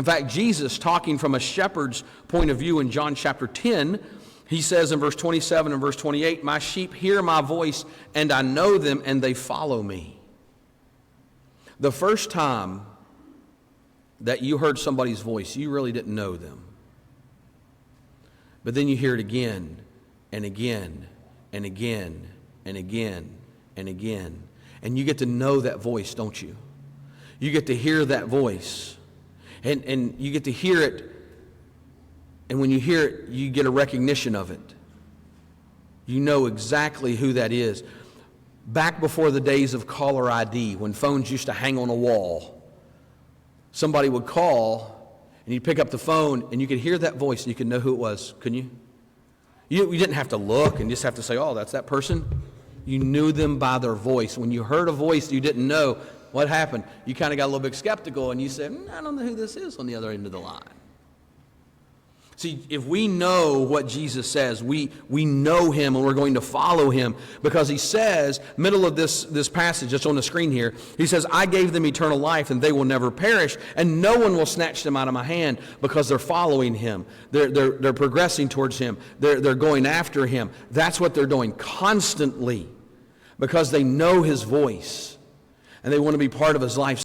In fact, Jesus, talking from a shepherd's point of view in John chapter 10, he says in verse 27 and verse 28, "My sheep hear my voice, and I know them, and they follow me." The first time that you heard somebody's voice, you really didn't know them. But then you hear it again and again and again and again and again. And you get to know that voice, don't you? You get to hear that voice. And you get to hear it. And when you hear it, you get a recognition of it. You know exactly who that is. Back before the days of caller ID, when phones used to hang on a wall, somebody would call, and you'd pick up the phone, and you could hear that voice, and you could know who it was, couldn't you? You didn't have to look and just have to say, "Oh, that's that person." You knew them by their voice. When you heard a voice you didn't know, what happened? You kind of got a little bit skeptical, and you said, "I don't know who this is on the other end of the line." See, if we know what Jesus says, we know him and we're going to follow him, because he says, middle of this passage that's on the screen here, he says, "I gave them eternal life and they will never perish, and no one will snatch them out of my hand," because they're following him. They're progressing towards him. They're going after him. That's what they're doing constantly, because they know his voice and they want to be part of his life.